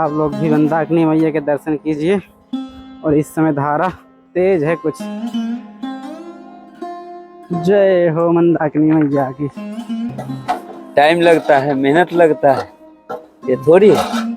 आप लोग भी मंदाकिनी मैया के दर्शन कीजिए। और इस समय धारा तेज है कुछ। जय हो मंदाकिनी मैया की। टाइम लगता है, मेहनत लगता है, ये थोड़ी है।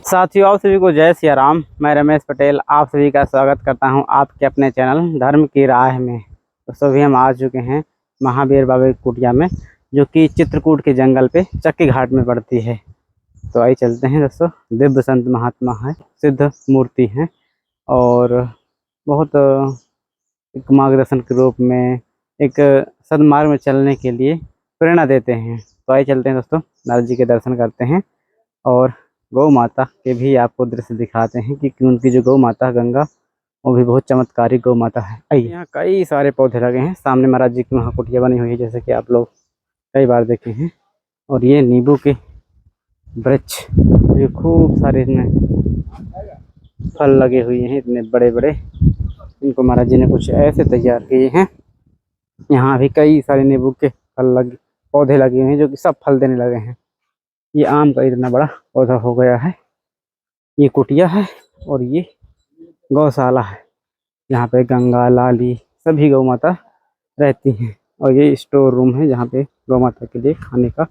साथियों, आप सभी को जय सिया राम। मैं रमेश पटेल आप सभी का स्वागत करता हूं आपके अपने चैनल धर्म की राह में। तो सभी हम आ चुके हैं महावीर बाबा की कुटिया में, जो कि चित्रकूट के जंगल पे चक्की घाट में पड़ती है। तो आइए चलते हैं दोस्तों। दिव्य संत महात्मा है, सिद्ध मूर्ति हैं और बहुत एक मार्गदर्शन के रूप में, एक सदमार्ग में चलने के लिए प्रेरणा देते हैं। तो आइए चलते हैं दोस्तों, नारद जी के दर्शन करते हैं और गौ माता के भी आपको दृश्य दिखाते हैं कि उनकी जो गौ माता गंगा, वो भी बहुत चमत्कारी गौ माता है। आइए, यहाँ कई सारे पौधे लगे हैं। सामने महाराज जी की वहाँ कुटिया बनी हुई है, जैसे कि आप लोग कई बार देखे हैं। और ये नींबू के वृक्ष, ये खूब सारे इसमें फल लगे हुए हैं, इतने बड़े बड़े। इनको महाराज जी ने कुछ ऐसे तैयार किए हैं। यहाँ भी कई सारे नींबू के पौधे लगे हुए हैं, जो कि सब फल देने लगे हैं। ये आम का इतना बड़ा पौधा हो गया है। ये कुटिया है और ये गौशाला है। यहाँ पे गंगा, लाली सभी गौ माता रहती हैं। और ये स्टोर रूम है, जहाँ पे गौ माता के लिए खाने का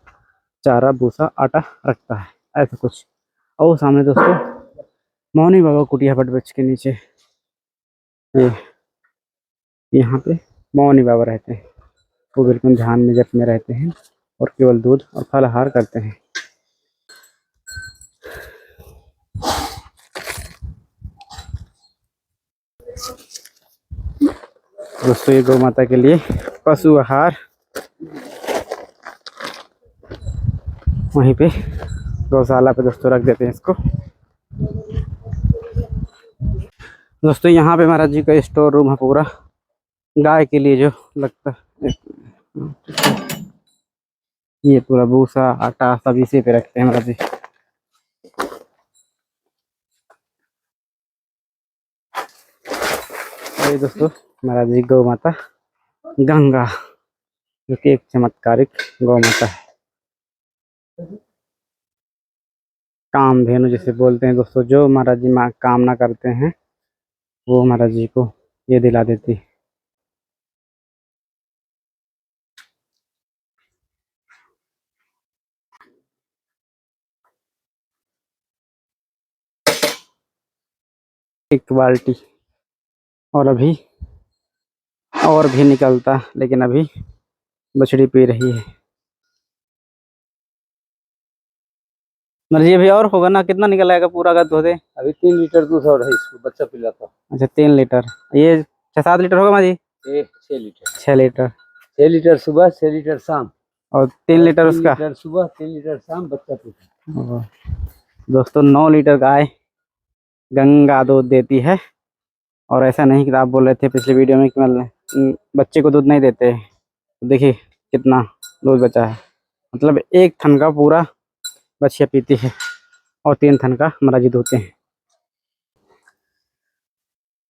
चारा, भूसा, आटा रखता है, ऐसा कुछ। और सामने दोस्तों मौनी बाबा कुटिया बट वृक्ष के नीचे, ये यहाँ पे मौनी बाबा रहते हैं। वो बिल्कुल ध्यान में, जप में रहते हैं और केवल दूध और फलाहार करते हैं। दोस्तों ये गौ माता के लिए पशु आहार वहीं पे गौशाला पे दोस्तों रख देते हैं इसको। दोस्तों यहाँ पे महाराज जी का स्टोर रूम है पूरा, गाय के लिए जो लगता है। ये पूरा भूसा, आटा सब इसी पे रखते हैं महाराज जी। ये दोस्तों महाराज जी गौ माता गंगा, जो कि एक चमत्कारिक गौ माता है। कामधेनु जिसे बोलते हैं दोस्तों, जो महाराज जी कामना करते हैं वो महाराज जी को ये दिला देती है। एक बाल्टी और अभी और भी निकलता, लेकिन अभी बछड़ी पी रही है। मर्जी अभी और होगा ना, कितना निकल आएगा पूरा का दूध? अभी 3 लीटर दूध और है, इसको बच्चा पिलाता। अच्छा 3 लीटर, ये 6-7 लीटर होगा माजी? 6 लीटर। 6 लीटर। 6 लीटर सुबह, 6 लीटर शाम, और 3 लीटर उसका? 3 लीटर सुबह, 3 लीटर शाम, बच्चा पीता। दोस्तों 9 लीटर गाय गंगा दूध देती है। और ऐसा नहीं कि आप बोल रहे थे पिछले वीडियो में कि मतलब बच्चे को दूध नहीं देते, तो देखिए कितना दूध बचा है। मतलब एक थन का पूरा बछिया पीती है और 3 थन का महाराज जी धोते हैं।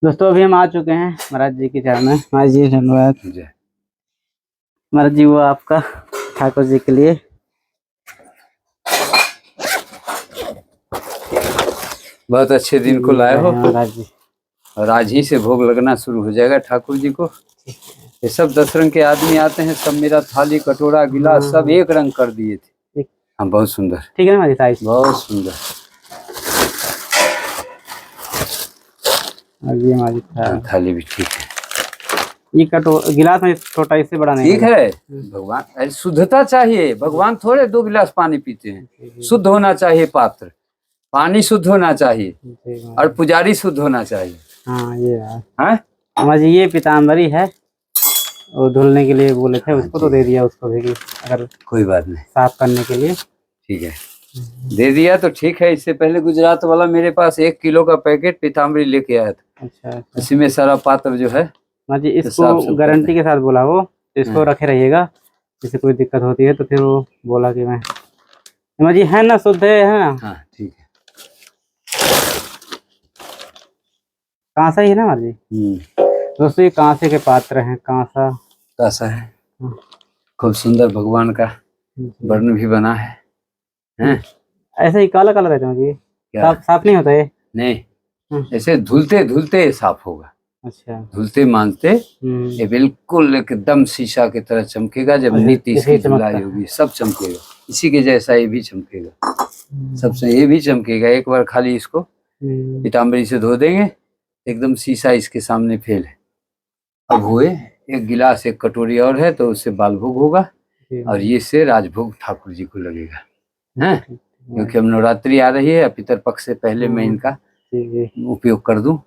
दोस्तों अभी हम आ चुके हैं महाराज जी के चरण में। महाराज जी धन्यवाद। महाराज जी वो आपका ठाकुर जी के लिए बहुत अच्छे दिन को लाए हो महाराज जी, और आज ही से भोग लगना शुरू हो जाएगा ठाकुर जी को। ये सब 10 रंग के आदमी आते हैं, सब मेरा थाली कटोरा गिलास सब एक रंग कर दिए थे। ठीक। हाँ बहुत सुंदर, ठीक है ना माँ जी साइज? बहुत सुंदर। और ये माँ जी था, थाली भी ठीक है। ये गिलास में छोटा, इससे बड़ा नहीं ठीक होगा। है। भगवान, अरे शुद्धता चाहिए। भगवान थोड़े 2 गिलास पानी पीते हैं। शुद्ध होना चाहिए पात्र, पानी शुद्ध होना चाहिए जी माँ और जी। पुजारी शुद्ध होना चाहिए। हाँ ये है हाँ माँ जी, ये पीताम्बरी है, वो धुलने के लिए बोले थे, उसको तो दे दिया उसको भी, कि अगर कोई बात नहीं, साफ करने के लिए। ठीक है, दे दिया तो ठीक है। इससे पहले गुजरात वाला मेरे पास 1 किलो का पैकेट पीताम्बरी लेके आया था। अच्छा। इसी में सारा पात्र जो है माँ जी तो साफ इसको सुफ गारंटी के साथ बोला वो, तो इसको रखे रहिएगा, जैसे कोई दिक्कत होती है तो फिर वो बोला कि मैं। माँ जी है ना, शुद्ध है ना? हाँ ठीक है। कांसा ही है ना माँ जी? दोस्तों ये कांसे के पात्र हैं, कांसा कैसा है, खूब सुंदर भगवान का वर्ण भी बना है। हैं? ऐसे ही काला काला रहता है जी, साफ साफ नहीं होता है? नहीं, ऐसे धुलते धुलते साफ होगा। अच्छा। धुलते मांजते ये बिल्कुल एकदम शीशा की तरह चमकेगा। जब नित्य इसकी धुलाई होगी सब चमकेगा, इसी के जैसा ये भी चमकेगा, सबसे ये भी चमकेगा। एक बार खाली इसको पीताम्बरी से धो देंगे, एकदम शीशा इसके सामने फेल है। अब हुए 1 गिलास 1 कटोरी और है तो उससे बाल भोग होगा, और ये से राजभोग ठाकुर जी को लगेगा। हैं? क्योंकि अब नवरात्रि आ रही है, पितर पक्ष से पहले मैं इनका उपयोग कर दूं।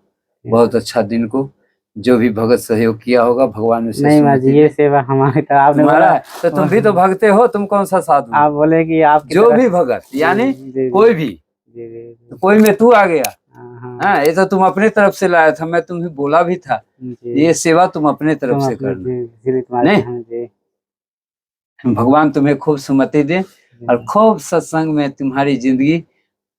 बहुत अच्छा दिन को जो भी भगत सहयोग किया होगा भगवान में से। नहीं माँ जी, ये सेवा हमारी तरह आपने तुम्हारा तो तुम भी तो भगते हो, तुम कौन सा साधु? आप बोले कि आप जो भी भगत यानी कोई भी, तो कोई में तू आ गया। हाँ, ये तो तुम अपने तरफ से लाया था, मैं तुम्हें बोला भी था ये सेवा तुम अपने तरफ से करना। नहीं, भगवान तुम्हें खूब सुमति दे और खूब सत्संग में तुम्हारी जिंदगी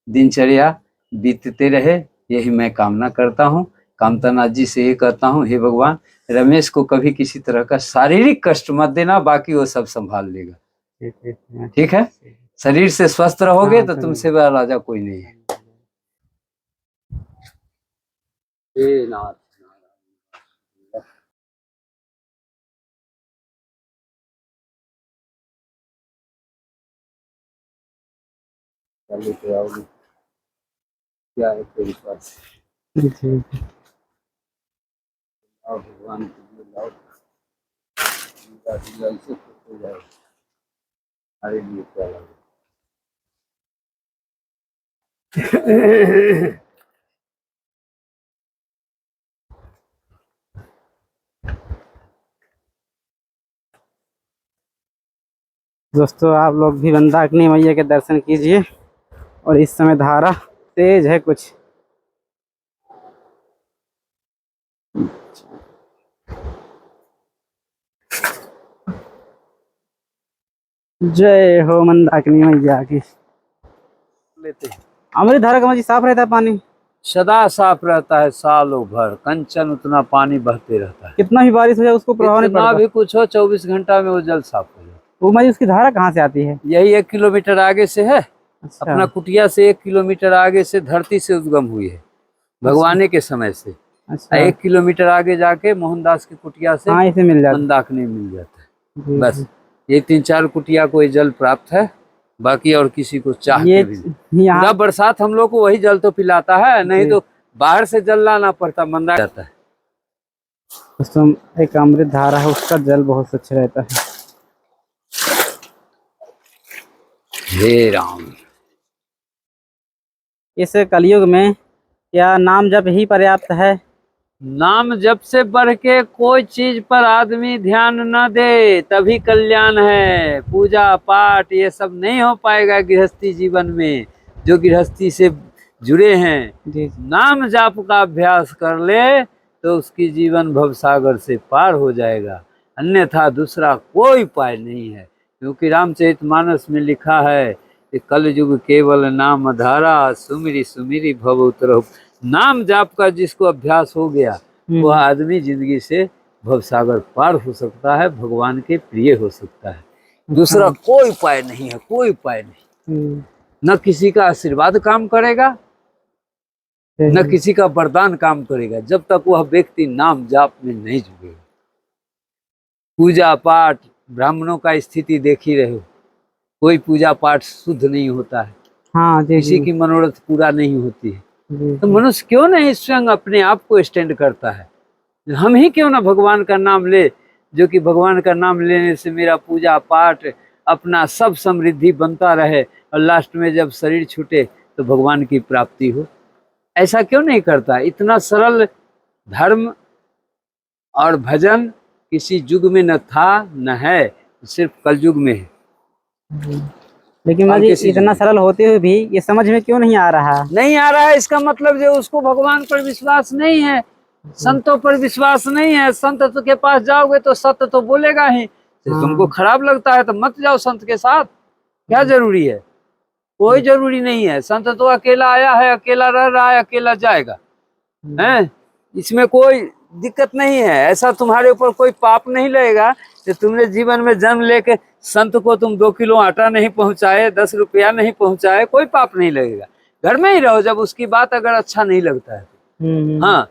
दिनचर्या बीतते रहे, यही मैं कामना करता हूँ। कामतानाथ जी से ये कहता हूँ, हे भगवान रमेश को कभी किसी तरह का शारीरिक कष्ट मत देना, बाकी वो सब संभाल लेगा। ठीक है, शरीर से स्वस्थ रहोगे तो तुमसे बड़ा राजा कोई नहीं है। नाथ लेके आओगे क्या है तेरे पास? और भगवान के लिए लाओ, ऐसे हो जाए हमारे लिए क्या लगे। दोस्तों आप लोग भी मंदाकिनी मैया के दर्शन कीजिए, और इस समय धारा तेज है कुछ। जय हो मंदाकिनी मैया की। लेते हैं अमृत धारा का माँ जी साफ रहता है पानी? सदा साफ रहता है, सालों भर कंचन उतना पानी बहते रहता है। कितना भी बारिश हो जाए उसको प्रभाव नहीं पड़ता? भी कुछ हो 24 घंटा में वो जल साफ हो जाता है। वो माँ जी उसकी धारा कहाँ से आती है? यही 1 किलोमीटर आगे से है। अच्छा। अपना कुटिया से 1 किलोमीटर आगे से धरती से उद्गम हुई है भगवाने के समय से। अच्छा। 1 किलोमीटर आगे जाके मोहनदास की कुटिया से हाँ, इसे मिल जाता मंदाकिनी मिल जाता है। बस ये 3-4 कुटिया को ये जल प्राप्त है, बाकी और किसी को चाह के भी। पूरा बरसात हम लोग को वही जल तो पिलाता है, नहीं तो बाहर से जल लाना पड़ता, मंदा जाता है। दोस्तों एक अमृत धारा है, उसका जल बहुत स्वच्छ रहता है। हे राम, इस कलयुग में क्या नाम जप ही पर्याप्त है? नाम जप से बढ़ के कोई चीज पर आदमी ध्यान न दे तभी कल्याण है। पूजा पाठ ये सब नहीं हो पाएगा गृहस्थी जीवन में। जो गृहस्थी से जुड़े हैं नाम जाप का अभ्यास कर ले तो उसकी जीवन भवसागर से पार हो जाएगा, अन्यथा दूसरा कोई उपाय नहीं है। क्योंकि रामचरितमानस में लिखा है कि कलयुग केवल नाम धारा, सुमिरी सुमिरी भव उतरहु। नाम जाप का जिसको अभ्यास हो गया वह आदमी जिंदगी से भवसागर पार हो सकता है, भगवान के प्रिय हो सकता है। दूसरा कोई उपाय नहीं है, कोई उपाय नहीं। न किसी का आशीर्वाद काम करेगा, न किसी का वरदान काम करेगा, जब तक वह व्यक्ति नाम जाप में नहीं जुड़ेगा। पूजा पाठ, ब्राह्मणों का स्थिति देख ही रहे हो, कोई पूजा पाठ शुद्ध नहीं होता है, हाँ जी किसी जी की मनोरथ पूरा नहीं होती है। जी तो मनुष्य क्यों नहीं स्वयं अपने आप को स्टैंड करता है? हम ही क्यों ना भगवान का नाम ले, जो कि भगवान का नाम लेने से मेरा पूजा पाठ अपना सब समृद्धि बनता रहे और लास्ट में जब शरीर छूटे तो भगवान की प्राप्ति हो। ऐसा क्यों नहीं करता? इतना सरल धर्म और भजन किसी युग में न था न है, सिर्फ कलयुग में है। लेकिन और महाराज किसी जी इतना युग सरल होते हुए भी ये समझ में क्यों नहीं आ रहा? नहीं आ रहा है, इसका मतलब जो उसको भगवान पर विश्वास नहीं है, संतों पर विश्वास नहीं है। संत के पास जाओगे तो सत्य तो बोलेगा ही। हाँ। तुमको खराब लगता है तो मत जाओ संत के साथ, क्या जरूरी है? कोई जरूरी नहीं है। संत तो अकेला आया है, अकेला रह रहा है, अकेला जाएगा, हैं? इसमें कोई दिक्कत नहीं है। ऐसा तुम्हारे ऊपर कोई पाप नहीं लगेगा कि तुमने जीवन में जन्म लेके संत को तुम 2 किलो आटा नहीं पहुंचाए, 10 रुपया नहीं पहुंचाए, कोई पाप नहीं लगेगा। घर में ही रहो जब उसकी बात अगर अच्छा नहीं लगता है। हाँ,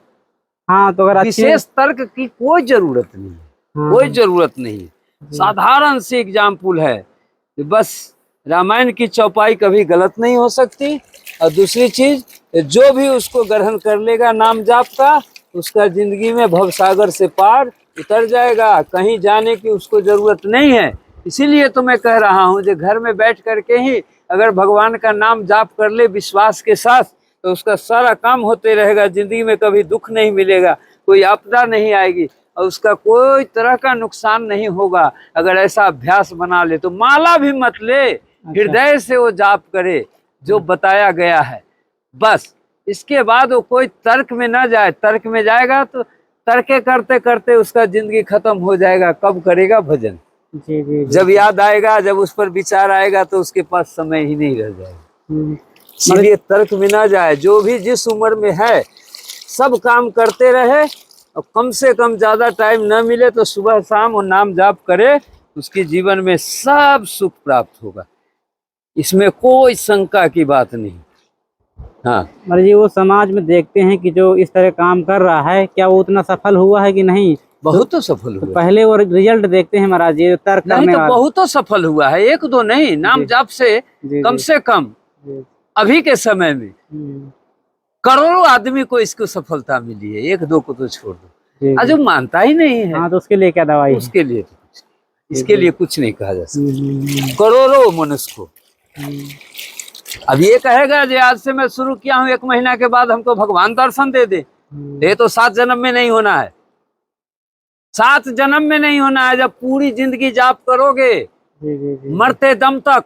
हाँ तो अगर अच्छी विशेष तर्क की कोई जरूरत नहीं है, हाँ, कोई जरूरत नहीं है। साधारण सी एग्जाम्पल है कि बस रामायण की चौपाई कभी गलत नहीं हो सकती। और दूसरी चीज, जो भी उसको ग्रहण कर लेगा नाम जाप का, उसका जिंदगी में भवसागर से पार उतर जाएगा, कहीं जाने की उसको जरूरत नहीं है। इसीलिए तो मैं कह रहा हूँ जो घर में बैठ करके ही अगर भगवान का नाम जाप कर ले विश्वास के साथ, तो उसका सारा काम होते रहेगा, जिंदगी में कभी दुख नहीं मिलेगा, कोई आपदा नहीं आएगी और उसका कोई तरह का नुकसान नहीं होगा। अगर ऐसा अभ्यास बना ले तो माला भी मत ले, हृदय से वो जाप करे जो बताया गया है, बस। इसके बाद वो कोई तर्क में ना जाए। तर्क में जाएगा तो तर्के करते करते उसका जिंदगी खत्म हो जाएगा। कब करेगा भजन? जी जी जी। जब याद आएगा, जब उस पर विचार आएगा तो उसके पास समय ही नहीं रह जाएगा। इसलिए तर्क में ना जाए। जो भी जिस उम्र में है सब काम करते रहे और कम से कम ज्यादा टाइम न मिले तो सुबह शाम वो नाम जाप करे, उसके जीवन में सब सुख प्राप्त होगा। इसमें कोई शंका की बात नहीं। हाँ, महाराज जी वो समाज में देखते हैं कि जो इस तरह काम कर रहा है, क्या वो उतना सफल हुआ है कि नहीं? बहुत तो सफल तो हुआ। पहले वो रिजल्ट देखते हैं महाराज जी, तर्क नहीं करने तो वाला। बहुत तो सफल हुआ है, एक दो नहीं। नाम जाप से जी कम जी से कम जी। अभी के समय में करोड़ों आदमी को इसको सफलता मिली है, एक दो को तो छोड़ दो। जी आज जी। वो मानता ही नहीं है, हाँ तो उसके लिए क्या दवाई है? उसके लिए तो कुछ, इसके लिए कुछ नहीं कहा जा सकता। हम्म, करोड़ों मनुष्य को। हम्म, अब ये कहेगा जो आज से मैं शुरू किया हूँ, 1 महीना के बाद हमको भगवान दर्शन दे दे, ये तो 7 जन्म में नहीं होना है। 7 जन्म में नहीं होना है। जब पूरी जिंदगी जाप करोगे जी जी जी। मरते दम तक,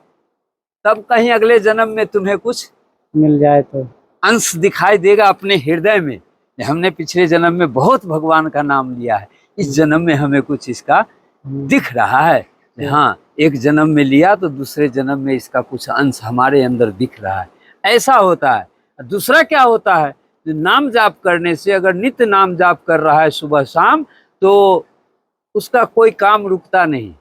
तब कहीं अगले जन्म में तुम्हें कुछ मिल जाए तो अंश दिखाई देगा अपने हृदय में। हमने पिछले जन्म में बहुत भगवान का नाम लिया है, इस जन्म में हमें कुछ इसका दिख रहा है। हाँ, एक जन्म में लिया तो दूसरे जन्म में इसका कुछ अंश हमारे अंदर दिख रहा है। ऐसा होता है। दूसरा क्या होता है, नाम जाप करने से, अगर नित्य नाम जाप कर रहा है सुबह शाम, तो उसका कोई काम रुकता नहीं,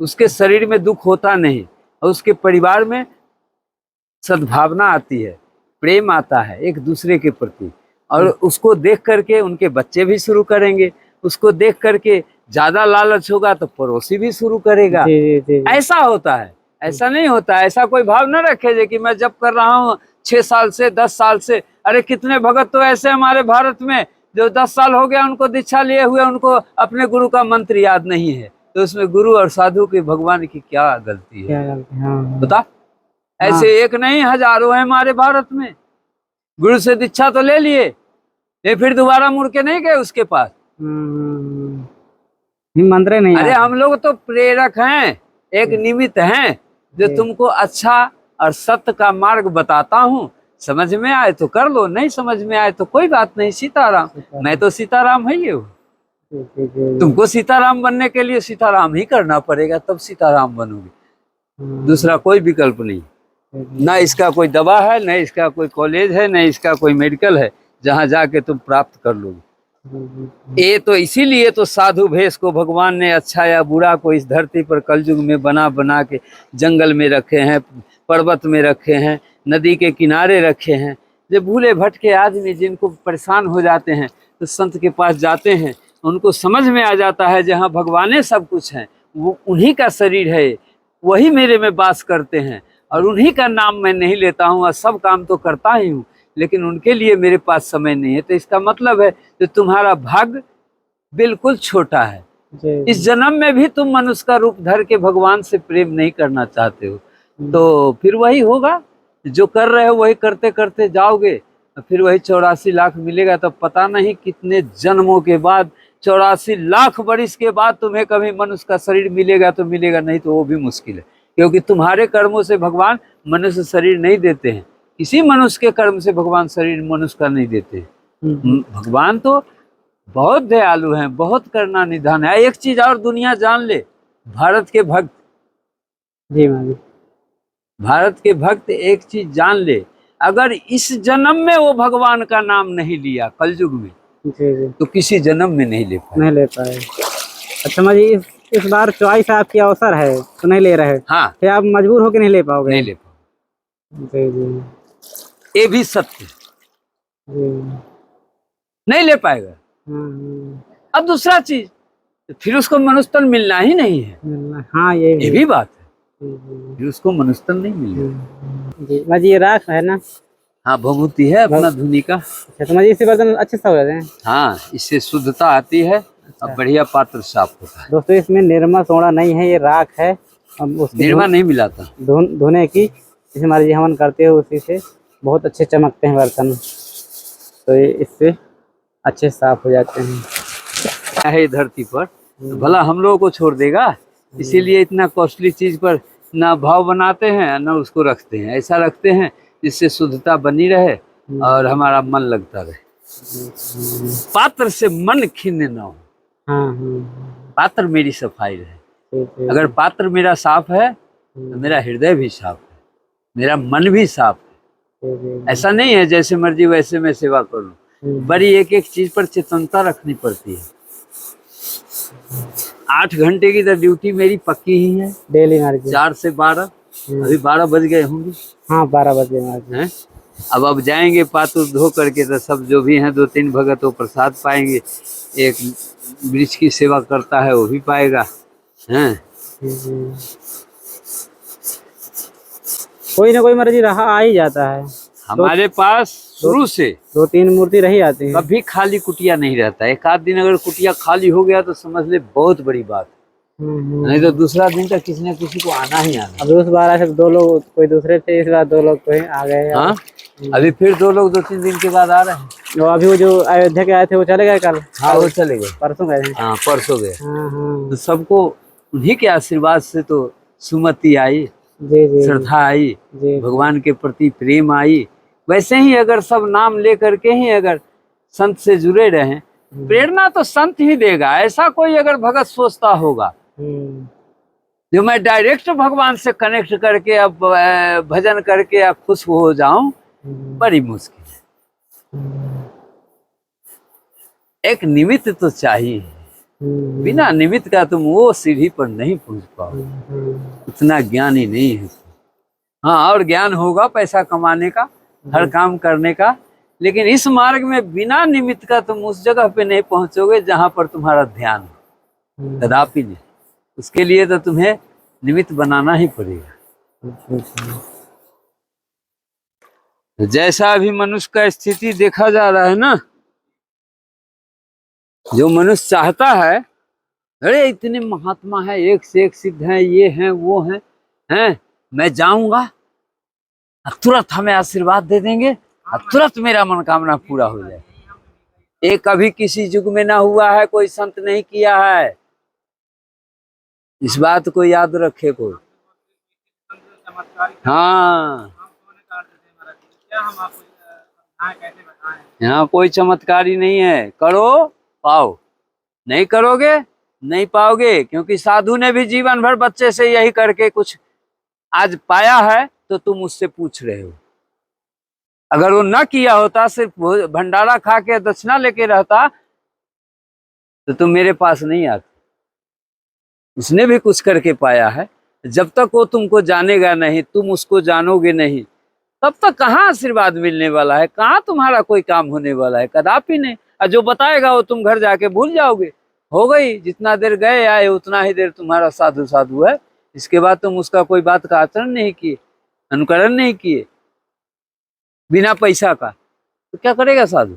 उसके शरीर में दुख होता नहीं और उसके परिवार में सद्भावना आती है, प्रेम आता है एक दूसरे के प्रति। और उसको देख करके उनके बच्चे भी शुरू करेंगे, उसको देख करके ज्यादा लालच होगा तो पड़ोसी भी शुरू करेगा। जी जी जी। ऐसा होता है। ऐसा नहीं होता है। ऐसा कोई भाव न रखे जे कि मैं जब कर रहा हूँ 6 साल से 10 साल से। अरे कितने भगत तो ऐसे हमारे भारत में जो 10 साल हो गया उनको दीक्षा लिए हुए, उनको अपने गुरु का मंत्र याद नहीं है। तो उसमें गुरु और साधु की भगवान की क्या गलती है? क्या गलती? हाँ बता। ऐसे एक नहीं हजारों है हमारे भारत में। गुरु से दीक्षा तो ले लिए, ये फिर दोबारा मुड़ के नहीं गए उसके पास। मंत्र नहीं। अरे हम लोग तो प्रेरक हैं, एक निमित्त हैं, जो तुमको अच्छा और सत्य का मार्ग बताता हूँ। समझ में आए तो कर लो, नहीं समझ में आए तो कोई बात नहीं। सीताराम, मैं तो सीताराम है। ये तुमको सीताराम बनने के लिए सीताराम ही करना पड़ेगा, तब सीताराम बनोगे। दूसरा कोई विकल्प नहीं। ना इसका कोई दवा है, न इसका कोई कॉलेज है, न इसका कोई मेडिकल है जहाँ जाके तुम प्राप्त कर लोगे। ये तो इसीलिए तो साधु भेष को भगवान ने अच्छा या बुरा को इस धरती पर कलयुग में बना बना के जंगल में रखे हैं, पर्वत में रखे हैं, नदी के किनारे रखे हैं। जो भूले भटके आदमी जिनको परेशान हो जाते हैं तो संत के पास जाते हैं, उनको समझ में आ जाता है जहाँ भगवान सब कुछ है, वो उन्हीं का शरीर है, वही मेरे में वास करते हैं और उन्हीं का नाम मैं नहीं लेता हूँ और सब काम तो करता ही हूँ, लेकिन उनके लिए मेरे पास समय नहीं है। तो इसका मतलब है कि तुम्हारा भाग्य बिल्कुल छोटा है। इस जन्म में भी तुम मनुष्य का रूप धर के भगवान से प्रेम नहीं करना चाहते हो, तो फिर वही होगा जो कर रहे हो, वही करते करते जाओगे, फिर वही 84 लाख मिलेगा। तो पता नहीं कितने जन्मों के बाद, 84 लाख वर्ष के बाद तुम्हें कभी मनुष्य का शरीर मिलेगा तो मिलेगा, नहीं तो वो भी मुश्किल है, क्योंकि तुम्हारे कर्मों से भगवान मनुष्य शरीर नहीं देते हैं। किसी मनुष्य के कर्म से भगवान शरीर मनुष्य का नहीं देते हैं। भगवान तो बहुत दयालु हैं, बहुत करुणा निधान है। एक चीज और दुनिया जान ले, भारत के भक्त, जी महाराज, भारत के भक्त एक चीज जान ले, अगर इस जन्म में वो भगवान का नाम नहीं लिया कलयुग में, जी तो किसी जन्म में नहीं ले पाए। नहीं ले पाए। अच्छा महाराज जी, इस बार चॉइस आपकी अवसर है तो नहीं ले रहे, हाँ, फिर आप मजबूर होकर नहीं ले पाओगे? नहीं ले पाओगे, जी जी ये भी सत्य है, जी। नहीं ले पाएगा। अब दूसरा चीज, फिर उसको मनुष्य तन मिलना ही नहीं है। हाँ ये भी बात है, जी फिर उसको मनुष्य तन नहीं मिलेगा। जी। महाराज ये राख है ना? हाँ, भभूति है अपना धुनी का। अच्छा, तो महाराज इससे बर्तन अच्छे से हो जाते हैं? हाँ, इससे शुद्धता आती है और बढ़िया पात्र साफ होता है। दोस्तों इसमें निर्मा सोना नहीं है, ये राख है। अब उसकी निर्मा नहीं मिलाता, धोने की, जैसे महाराज जी हवन करते हो उसी से बहुत अच्छे चमकते हैं बर्तन, तो ये इससे अच्छे साफ हो जाते हैं। है धरती पर, तो भला हम लोगों को छोड़ देगा? इसीलिए इतना कॉस्टली चीज पर ना भाव बनाते हैं ना उसको रखते हैं। ऐसा रखते हैं जिससे शुद्धता बनी रहे और हमारा मन लगता रहे। पात्र से मन खिन्न ना हो, पात्र मेरी सफाई रहे। अगर पात्र मेरा साफ है तो मेरा हृदय भी साफ है, मेरा मन भी साफ है। ऐसा नहीं है जैसे मर्जी वैसे मैं सेवा करूं, बड़ी एक एक चीज पर चेतनता रखनी पड़ती है। 8 घंटे की तो ड्यूटी मेरी पक्की ही है डेली महाराज। 4 से 12, अभी 12 बज गए होंगे। हाँ 12 बजे महाराज। अब जाएंगे पात्र धो करके, तो सब जो भी हैं 2-3 भगत वो प्रसाद पाएंगे, एक वृक्ष की सेवा करता है वो भी पाएगा। हैं कोई ना कोई महाराज जी रहा आ ही जाता है हमारे पास शुरू से। 2-3 मूर्ति रही आती है, कभी खाली कुटिया नहीं रहता। एक आध दिन अगर कुटिया खाली हो गया तो समझ ले बहुत बड़ी बात, नहीं तो दूसरा दिन तक किसी न किसी को आना ही आना। अब उस बार ऐसे 2 लोग कोई दूसरे थे, इस बार 2 लोग कोई आ गए। हाँ, अभी फिर 2 लोग 2-3 दिन के बाद आ रहे हैं। तो अभी वो जो अयोध्या के आए थे वो चले गए कल? हाँ, वो चले गए, परसों गए। हाँ परसों गए। हाँ तो सबको उन्हीं के आशीर्वाद से तो सुमति आई, जी जी, श्रद्धा आई, जी भगवान के प्रति प्रेम आई। वैसे ही अगर सब नाम ले करके ही अगर संत से जुड़े रहें, प्रेरणा तो संत ही देगा। ऐसा कोई अगर भगत सोचता होगा जो मैं डायरेक्ट भगवान से कनेक्ट करके अब भजन करके अब खुश हो जाऊं, बड़ी मुश्किल है। एक निमित्त तो चाहिए, बिना निमित्त का तुम वो सीढ़ी पर नहीं पहुंच पाओ, उतना ज्ञान ही नहीं है। हाँ, और ज्ञान होगा पैसा कमाने का, हर काम करने का, लेकिन इस मार्ग में बिना निमित्त का तुम उस जगह पे नहीं पहुंचोगे जहां पर तुम्हारा ध्यान हो, कदापि नहीं। उसके लिए तो तुम्हें निमित्त बनाना ही पड़ेगा। जैसा अभी मनुष्य का स्थिति देखा जा रहा है ना, जो मनुष्य चाहता है अरे इतने महात्मा है, एक से एक सिद्ध हैं, ये हैं वो हैं, मैं जाऊंगा तुरंत हमें आशीर्वाद दे देंगे और तुरंत मेरा मनोकामना पूरा हो जाए। ये कभी किसी युग में ना हुआ है, कोई संत नहीं किया है। इस बात को याद रखे कोई। हाँ, यहाँ कोई चमत्कारी नहीं है। करो पाओ, नहीं करोगे नहीं पाओगे, क्योंकि साधु ने भी जीवन भर बच्चे से यही करके कुछ आज पाया है, तो तुम उससे पूछ रहे हो। अगर वो ना किया होता, सिर्फ भंडारा खा के दक्षिणा लेके रहता, तो तुम मेरे पास नहीं आते। उसने भी कुछ करके पाया है। जब तक वो तुमको जानेगा नहीं, तुम उसको जानोगे नहीं, तब तक कहाँ आशीर्वाद मिलने वाला है, कहाँ तुम्हारा कोई काम होने वाला है, कदापि नहीं। और जो बताएगा वो तुम घर जाके भूल जाओगे। हो गई, जितना देर गए आए उतना ही देर तुम्हारा साधु साधु है। इसके बाद तुम उसका कोई बात का आचरण नहीं किए, अनुकरण नहीं किए बिना पैसा का, तो क्या करेगा साधु।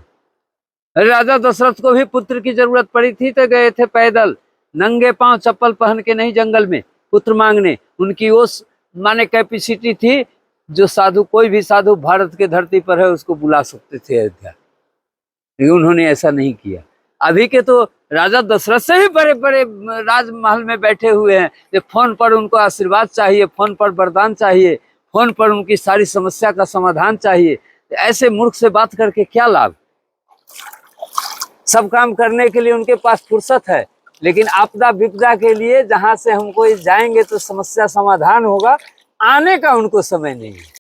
अरे राजा दशरथ को भी पुत्र की जरूरत पड़ी थी तो गए थे पैदल, नंगे पांव चप्पल पहन के नहीं जंगल में पुत्र मांगने। उनकी वो माने कैपेसिटी थी जो साधु, कोई भी साधु भारत के धरती पर है उसको बुला सकते थे अयोध्या, लेकिन उन्होंने ऐसा नहीं किया। अभी के तो राजा दशरथ से ही बड़े बड़े राजमहल में बैठे हुए हैं, जो फोन पर उनको आशीर्वाद चाहिए, फोन पर वरदान चाहिए, फोन पर उनकी सारी समस्या का समाधान चाहिए। ऐसे मूर्ख से बात करके क्या लाभ। सब काम करने के लिए उनके पास फुर्सत है, लेकिन आपदा विपदा के लिए जहां से हमको जाएंगे तो समस्या समाधान होगा, आने का उनको समय नहीं है।